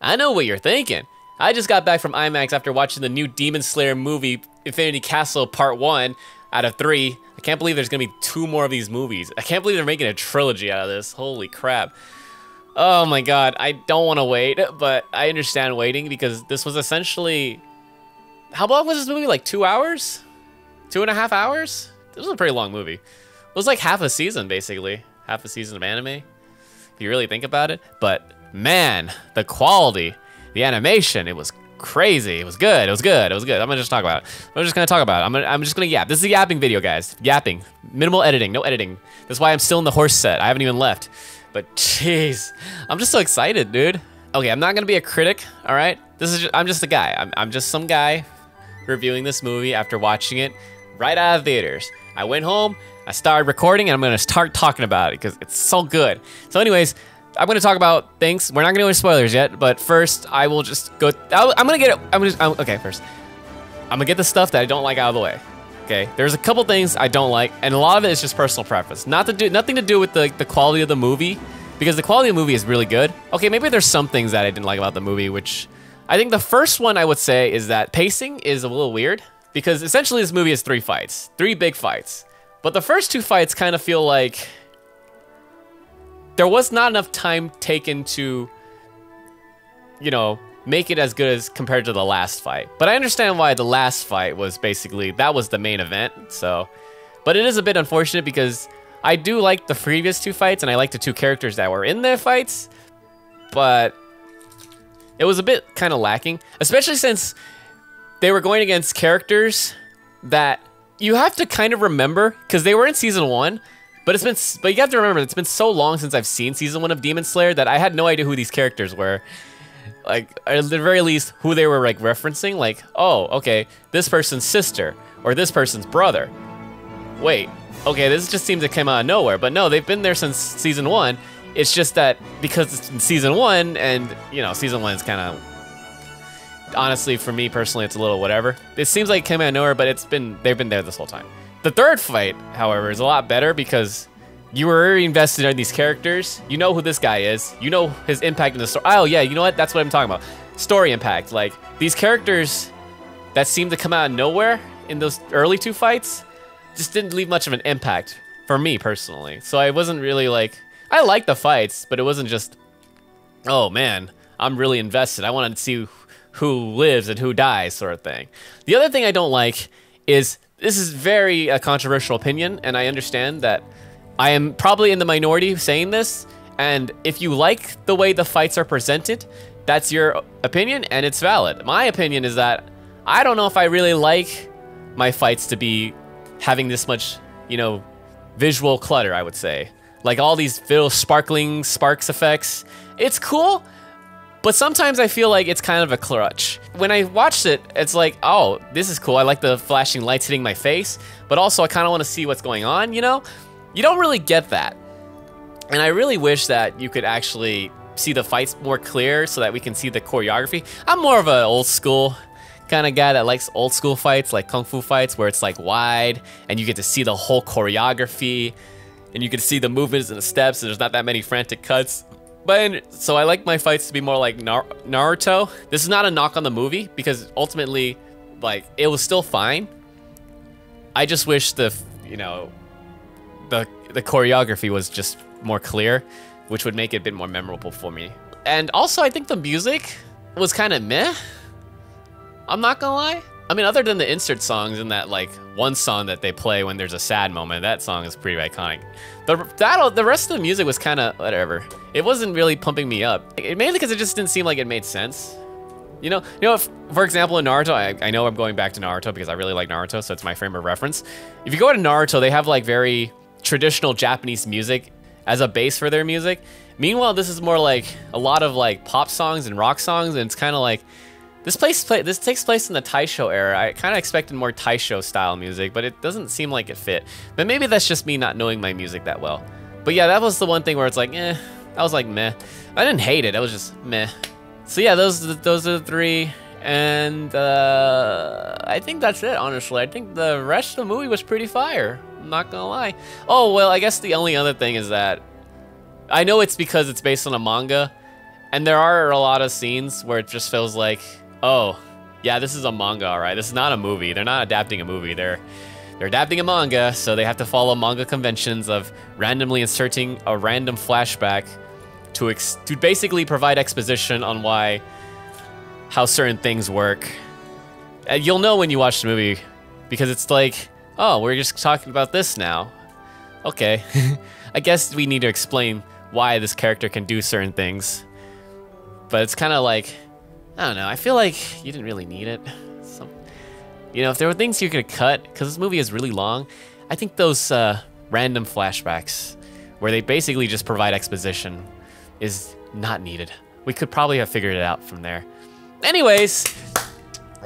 I know what you're thinking. I just got back from IMAX after watching the new Demon Slayer movie, Infinity Castle Part 1 out of 3. I can't believe there's gonna be 2 more of these movies. I can't believe they're making a trilogy out of this. Holy crap. Oh my god, I don't want to wait, but I understand waiting because this was essentially... How long was this movie? Like 2 hours? 2.5 hours? This was a pretty long movie. It was like half a season, basically. Half a season of anime, if you really think about it. But man, the quality, the animation, it was crazy. It was good. It was good. It was good. I'm gonna just talk about it. I'm just gonna talk about it. I'm just gonna yap. This is a yapping video, guys. Yapping. Minimal editing. No editing. That's why I'm still in the horse set. I haven't even left. But jeez, I'm just so excited, dude. Okay, I'm not gonna be a critic. All right. I'm just a guy. I'm just some guy reviewing this movie after watching it right out of theaters. I went home. I started recording, and I'm gonna start talking about it because it's so good. So, anyways. I'm gonna talk about things. We're not gonna go into spoilers yet, but first I will just go. Okay, first I'm gonna get the stuff that I don't like out of the way. Okay, there's a couple things I don't like, and a lot of it is just personal preference. Nothing to do with the quality of the movie, because the quality of the movie is really good. Okay, maybe there's some things that I didn't like about the movie, which I think the first one I would say is that pacing is a little weird, because essentially this movie has 3 fights, 3 big fights, but the first 2 fights kind of feel like there was not enough time taken to, you know, make it as good as compared to the last fight. But I understand why the last fight was basically, that was the main event, so. But it is a bit unfortunate because I do like the previous 2 fights and I like the 2 characters that were in their fights, but it was a bit kind of lacking, especially since they were going against characters that you have to kind of remember, because they were in season 1, but you have to remember, it's been so long since I've seen season 1 of Demon Slayer that I had no idea who these characters were. Like, at the very least, who they were like referencing. Like, oh, okay, this person's sister or this person's brother. Wait, okay, this just seems to come out of nowhere. But no, they've been there since season 1. It's just that because it's in season 1, and you know, season 1 is kind of, honestly, for me personally, it's a little whatever. It seems like it came out of nowhere, but they've been there this whole time. The third fight, however, is a lot better because you were already invested in these characters. You know who this guy is. You know his impact in the story. Oh yeah, you know what? That's what I'm talking about. Story impact. Like, these characters that seemed to come out of nowhere in those early 2 fights just didn't leave much of an impact for me personally. So I wasn't really like, I liked the fights, but it wasn't just, oh man, I'm really invested. I want to see who lives and who dies sort of thing. The other thing I don't like is, this is very a controversial opinion, and I understand that I am probably in the minority saying this, and if you like the way the fights are presented, that's your opinion, and it's valid. My opinion is that I don't know if I really like my fights to be having this much, you know, visual clutter, I would say. Like all these little sparkling sparks effects. It's cool, but sometimes I feel like it's kind of a crutch. When I watched it, it's like, oh, this is cool. I like the flashing lights hitting my face, but also I kind of want to see what's going on, you know? You don't really get that. And I really wish that you could actually see the fights more clear so that we can see the choreography. I'm more of an old school kind of guy that likes old school fights, like kung fu fights, where it's like wide and you get to see the whole choreography and you can see the movements and the steps, and there's not that many frantic cuts. But so I like my fights to be more like Naruto. This is not a knock on the movie because ultimately, like, it was still fine. I just wish the choreography was just more clear, which would make it a bit more memorable for me. And also, I think the music was kind of meh. I'm not gonna lie. I mean, other than the insert songs and that like one song that they play when there's a sad moment, that song is pretty iconic. The rest of the music was kind of whatever. It wasn't really pumping me up. Mainly because it just didn't seem like it made sense. You know, for example, in Naruto, I know I'm going back to Naruto because I really like Naruto, so it's my frame of reference. If you go to Naruto, they have like very traditional Japanese music as a base for their music. Meanwhile, this is more like a lot of like pop songs and rock songs, and it's kind of like this takes place in the Taisho era. I kind of expected more Taisho style music, but it doesn't seem like it fit. But maybe that's just me not knowing my music that well. But yeah, that was the one thing where it's like, I was like, meh. I didn't hate it. I was just meh. So yeah, those are the 3, and I think that's it. Honestly, I think the rest of the movie was pretty fire. I'm not gonna lie. Oh well, I guess the only other thing is that I know it's because it's based on a manga. And there are a lot of scenes where it just feels like, oh, yeah, this is a manga, all right? This is not a movie. They're not adapting a movie. They're adapting a manga, so they have to follow manga conventions of randomly inserting a random flashback to basically provide exposition on how certain things work. And you'll know when you watch the movie, because it's like, oh, we're just talking about this now. Okay, I guess we need to explain why this character can do certain things. But it's kind of like, I don't know, I feel like you didn't really need it. You know, if there were things you could cut, because this movie is really long, I think those random flashbacks, where they basically just provide exposition, is not needed. We could probably have figured it out from there. Anyways,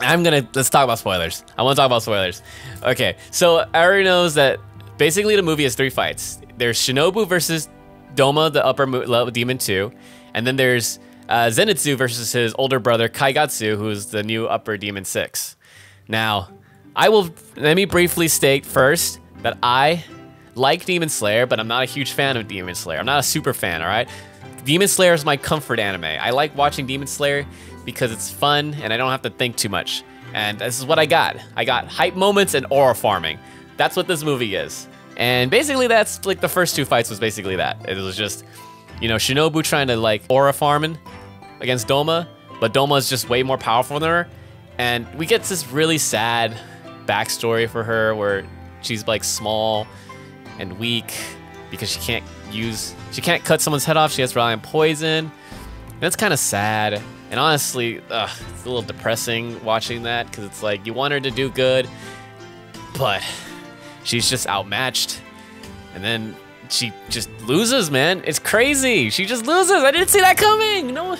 let's talk about spoilers. I want to talk about spoilers. Okay, so I already knows that basically the movie has 3 fights. There's Shinobu versus Doma, the upper level demon 2, and then there's Zenitsu versus his older brother Kaigatsu, who's the new upper demon 6. Now, let me briefly state first that I like Demon Slayer, but I'm not a huge fan of Demon Slayer. I'm not a super fan, all right? Demon Slayer is my comfort anime. I like watching Demon Slayer because it's fun and I don't have to think too much. And this is what I got. I got hype moments and aura farming. That's what this movie is. And basically that's like the first 2 fights was basically that. It was just, you know, Shinobu trying to like aura farming against Doma, but Doma is just way more powerful than her. And we get this really sad backstory for her where she's like small and weak because she can't cut someone's head off. She has to rely on poison. And that's kind of sad. And honestly, it's a little depressing watching that because it's like you want her to do good, but she's just outmatched. And then she just loses, man. It's crazy. She just loses. I didn't see that coming. No.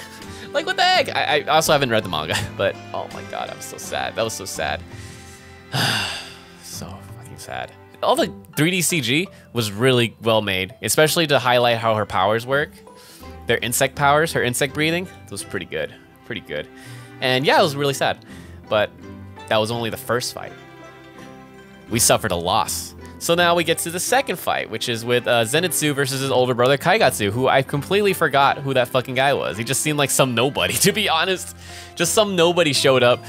Like, what the heck? I also haven't read the manga, but oh my god, I'm so sad. That was so sad. So fucking sad. All the 3D CG was really well made, especially to highlight how her powers work. Their insect powers, her insect breathing, it was pretty good. Pretty good. And yeah, it was really sad. But that was only the first fight. We suffered a loss. So now we get to the second fight, which is with Zenitsu versus his older brother Kaigatsu, who I completely forgot who that fucking guy was. He just seemed like some nobody, to be honest. Just some nobody showed up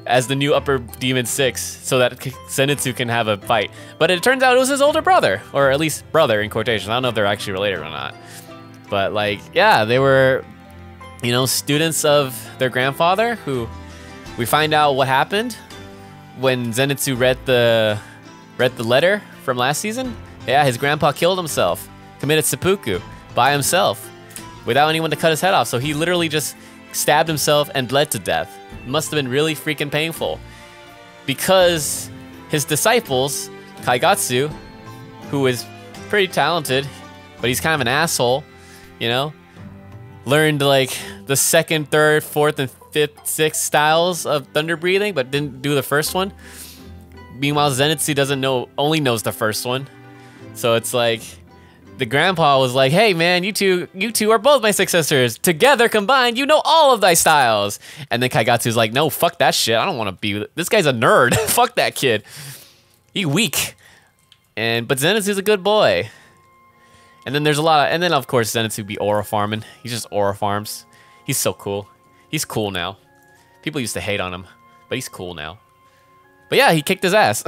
as the new upper demon 6 so that Zenitsu can have a fight. But it turns out it was his older brother, or at least brother in quotations. I don't know if they're actually related or not. But like, yeah, they were, you know, students of their grandfather, who we find out what happened when Zenitsu read the letter from last season. Yeah, his grandpa killed himself, committed seppuku by himself without anyone to cut his head off. So he literally just stabbed himself and bled to death. It must have been really freaking painful because his disciples, Kaigatsu, who is pretty talented, but he's kind of an asshole, you know, learned like the 2nd, 3rd, 4th, and 5th, 6th styles of thunder breathing, but didn't do the first one. Meanwhile, Zenitsu only knows the first one. So it's like, the grandpa was like, hey man, you two are both my successors. Together, combined, you know all of thy styles. And then Kaigatsu's like, no, fuck that shit. I don't want to be, this guy's a nerd. Fuck that kid. He weak. But Zenitsu's a good boy. And then there's and then of course Zenitsu be aura farming. He just aura farms. He's so cool. He's cool now. People used to hate on him, but he's cool now. But yeah, he kicked his ass.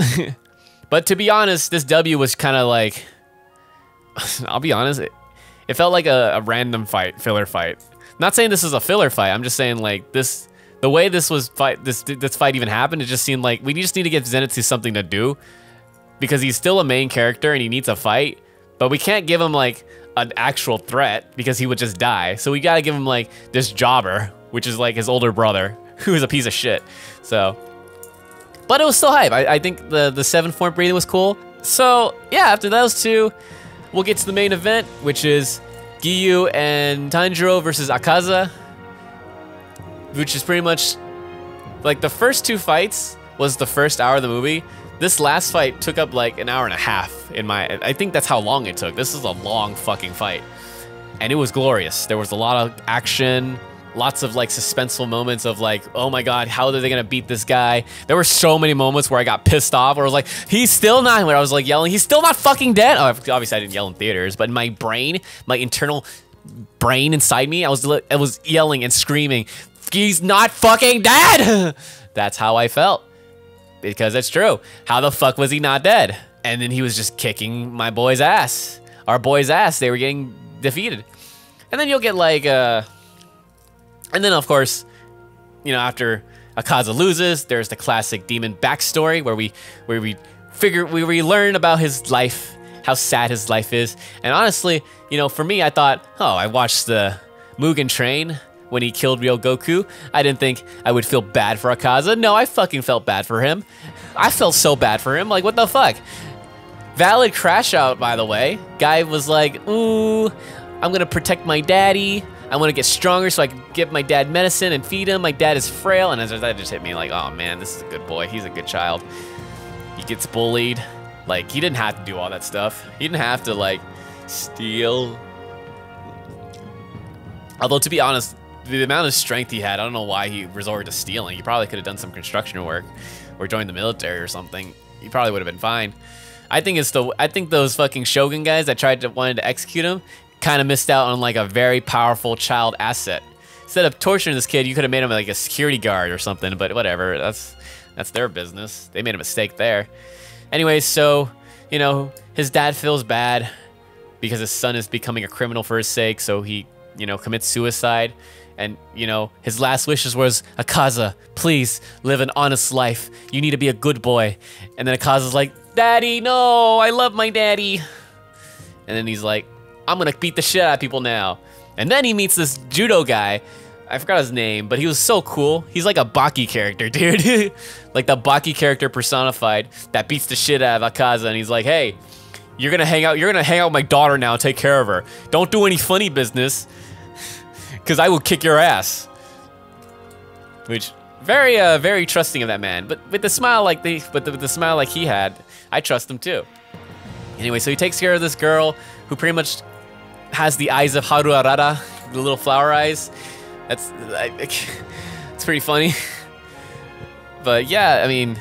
But to be honest, this W was kind of like, I'll be honest, it felt like a random fight, filler fight. Not saying this is a filler fight. I'm just saying like this, the way this fight even happened, it just seemed like we just need to give Zenitsu something to do because he's still a main character and he needs a fight, but we can't give him like an actual threat because he would just die. So we gotta give him like this jobber, which is like his older brother, who is a piece of shit. So. But it was still hype. I think the 7th-form breathing was cool. So yeah, after those two, we'll get to the main event, which is Giyu and Tanjiro versus Akaza, which is pretty much like the first 2 fights was the first hour of the movie. This last fight took up like an hour and a half I think that's how long it took. This is a long fucking fight. And it was glorious. There was a lot of action. Lots of like suspenseful moments of like, oh my god, how are they gonna beat this guy? There were so many moments where I got pissed off, where I was like, he's still not, where I was like yelling, he's still not fucking dead. Oh, obviously I didn't yell in theaters, but in my brain, my internal brain inside me, I was yelling and screaming, he's not fucking dead! That's how I felt. Because it's true. How the fuck was he not dead? And then he was just kicking my boy's ass. Our boy's ass. They were getting defeated. And then you'll get like, and then of course, you know, after Akaza loses, there's the classic demon backstory where we learn about his life, how sad his life is. And honestly, you know, for me, I thought, oh, I watched the Mugen Train when he killed Ryogoku. I didn't think I would feel bad for Akaza. No, I fucking felt bad for him. I felt so bad for him. Like, what the fuck? Valid crash out, by the way. Guy was like, ooh, I'm gonna protect my daddy. I want to get stronger so I can give my dad medicine and feed him. My dad is frail. And that just hit me like, oh man, this is a good boy. He's a good child. He gets bullied. Like, he didn't have to do all that stuff. He didn't have to, like, steal. Although, to be honest, the amount of strength he had, I don't know why he resorted to stealing. He probably could have done some construction work or joined the military or something. He probably would have been fine. I think those fucking Shogun guys that wanted to execute him kind of missed out on like a very powerful child asset. Instead of torturing this kid, you could have made him like a security guard or something, but whatever. That's their business. They made a mistake there. Anyway, so, you know, his dad feels bad because his son is becoming a criminal for his sake, so he, you know, commits suicide. And, you know, his last wishes was, Akaza, please live an honest life. You need to be a good boy. And then Akaza's like, Daddy, no, I love my daddy. And then he's like, I'm gonna beat the shit out of people now. And then he meets this judo guy. I forgot his name, but he was so cool. He's like a Baki character, dude. Like the Baki character personified that beats the shit out of Akaza. And he's like, hey, you're gonna hang out with my daughter now and take care of her. Don't do any funny business, because I will kick your ass. Which, very trusting of that man. But with the smile like the smile like he had, I trust him too. Anyway, so he takes care of this girl who pretty much has the eyes of Haru Arara, the little flower eyes. It's pretty funny. But yeah, I mean,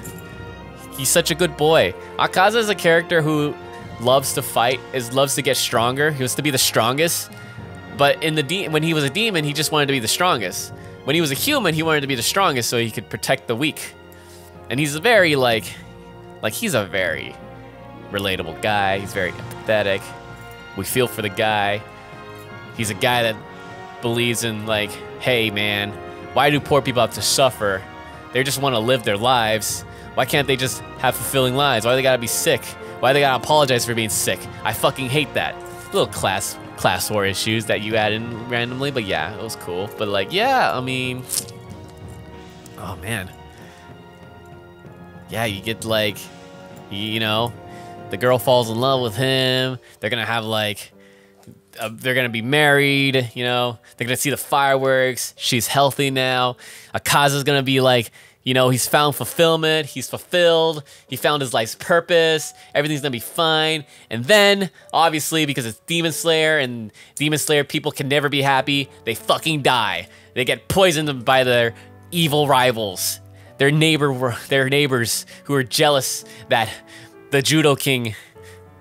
he's such a good boy. Akaza is a character who loves to fight, loves to get stronger. He wants to be the strongest. But when he was a demon, he just wanted to be the strongest. When he was a human, he wanted to be the strongest so he could protect the weak. And he's a very, he's a very relatable guy. He's very empathetic. We feel for the guy. He's a guy that believes in, like, hey, man, why do poor people have to suffer? They just want to live their lives. Why can't they just have fulfilling lives? Why do they gotta be sick? Why do they gotta apologize for being sick? I fucking hate that. Little class war issues that you add in randomly, but yeah, it was cool. But like, yeah, I mean, oh man. Yeah, you get like, you know, the girl falls in love with him. They're gonna have like, they're gonna be married, you know, they're gonna see the fireworks. She's healthy now. Akaza's gonna be like, you know, he's found fulfillment, he's fulfilled, he found his life's purpose, everything's gonna be fine. And then, obviously, because it's Demon Slayer, and Demon Slayer people can never be happy, they fucking die. They get poisoned by their evil rivals, their neighbors who are jealous that the Judo King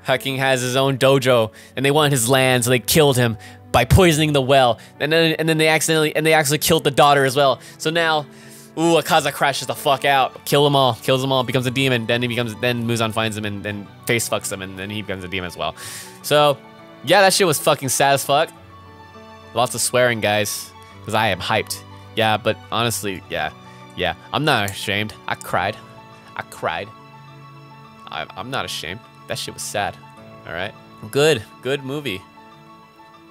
fucking has his own dojo, and they want his land, so they killed him by poisoning the well. And then they actually killed the daughter as well. So now, ooh, Akaza crashes the fuck out, kills them all, becomes a demon. Then Muzan finds him and face fucks him, and then he becomes a demon as well. So yeah, that shit was fucking sad as fuck. Lots of swearing, guys, because I am hyped. Yeah, but honestly, yeah, I'm not ashamed. I cried. I'm not ashamed. That shit was sad. All right, good movie.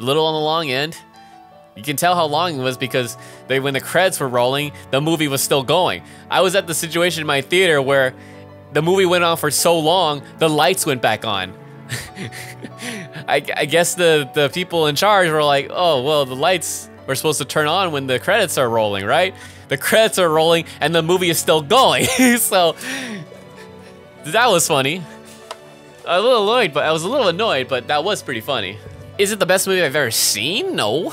A little on the long end. You can tell how long it was because when the credits were rolling, the movie was still going. I was at the situation in my theater where the movie went on for so long, the lights went back on. I guess the people in charge were like, oh, well, the lights were supposed to turn on when the credits are rolling, right? The credits are rolling and the movie is still going. So that was funny. I was a little annoyed, but that was pretty funny. Is it the best movie I've ever seen? No.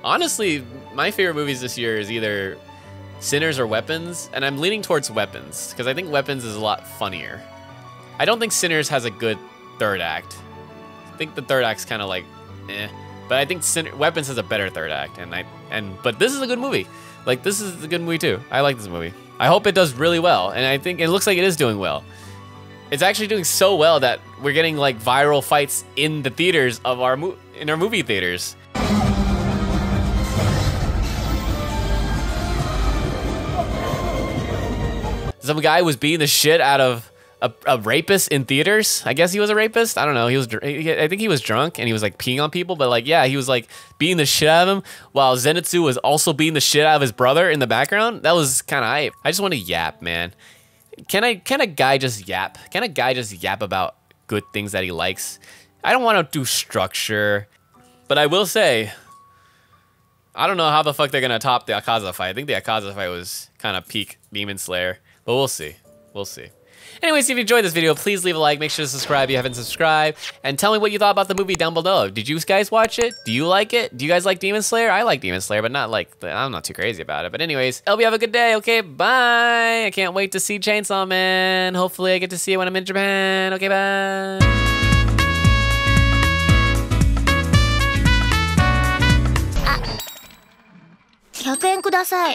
Honestly, my favorite movies this year is either Sinners or Weapons, and I'm leaning towards Weapons, because I think Weapons is a lot funnier. I don't think Sinners has a good third act. think the third act's kind of like, eh. But I think Weapons has a better third act, but this is a good movie. Like, this is a good movie too. I like this movie. I hope it does really well, and I think it looks like it is doing well. It's actually doing so well that we're getting like viral fights in the theaters of our movie theaters. Some guy was beating the shit out of a rapist in theaters. I guess he was a rapist. I don't know. I think he was drunk and he was like peeing on people. But like, yeah, he was like beating the shit out of him while Zenitsu was also beating the shit out of his brother in the background. That was kind of hype. I just want to yap, man. Can a guy just yap? Can a guy just yap about good things that he likes? I don't want to do structure, but I will say, I don't know how the fuck they're gonna top the Akaza fight. I think the Akaza fight was kind of peak Demon Slayer, but we'll see. We'll see. Anyways, if you enjoyed this video, please leave a like, make sure to subscribe if you haven't subscribed, and tell me what you thought about the movie down below. Did you guys watch it? Do you like it? Do you guys like Demon Slayer? I like Demon Slayer, but not like, I'm not too crazy about it. But anyways, I hope you have a good day, okay? Bye! I can't wait to see Chainsaw Man. Hopefully I get to see it when I'm in Japan. Okay, bye! 100円ください。